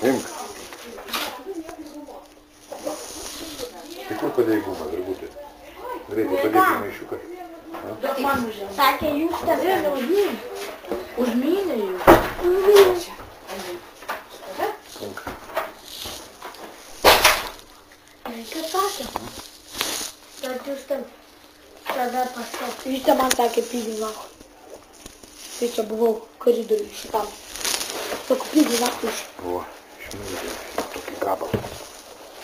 Imk. Tai kur padėjai gumą, virgutė? Greitai padėti maišiuką. Sakė, jūs tave naudinį. Užmynė jūs. Imk. Reikia sakė. Bet jūs tada pasakė. Jūs te man sakė pygina. Tai čia buvau koridoriui šitam. Sako, pygina iš. O, išmynė tokį gabalą.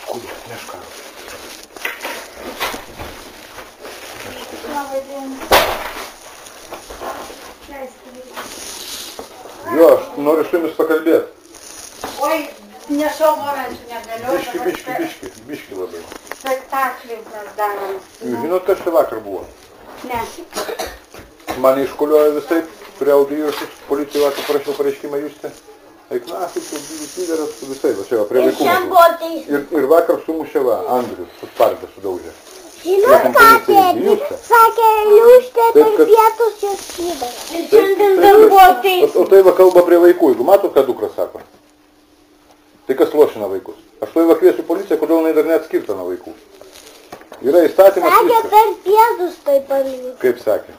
Kūdė, nešką. Jo, aš noriu su jumis pakalbėti. Oi, nežau, morančių negaliu. Biški labai. Spektaklį mes darom. Jūs žinot, kas čia vakar buvo? Ne. Mane iškoliojo visai, prie audio įrašus, policijai vakar parašiau pareiškimą Juste. Eik naktį, lyderas su visai, va čia va, prie vaikų. Ir vakar sumušė va, Andrius, suspardę sudaužė. Žinot ką, tėdį? Sakė, Liūštė per pietus jos skydavo. Ir šiandien darbuotojais. O tai va kalba prie vaikų, jeigu matot, ką dukra sako. Tai kas lošina vaikus? Aš tai va kviesiu policiją, kodėl jinai dar neatskirta nuo vaikų. Yra įstatymas sakė, viskas. per pietus tai pavyko. Kaip sakė?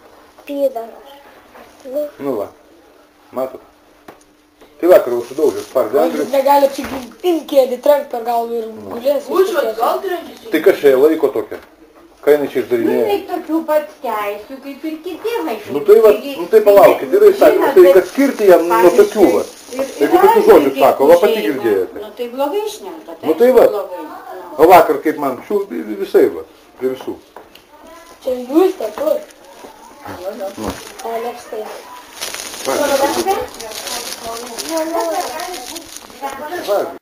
Pydaras. Nu va, matot. Tai vakar jau sudaužė spardį Andrius. Jis negali pinkėdį trenkt per galvą ir gulės. Užuot gal trenkis. Tai kas čia laiko tokia? Ką jinai čia išdarinėja? Nu, tokių pat teisių, kaip ir kiti vaikai. Nu tai va, nu tai palaukit, yra įstatymas, tai kad skirti jam nuo tokių va. Jeigu tokių žodžių sako, va pati girdėjote. Nu tai blogai šneka, tai Nu tai va. blogai. O vakar kaip man, šių visai va, prie visų. Čia jūs tai kur? Nu. Alekstė. Va.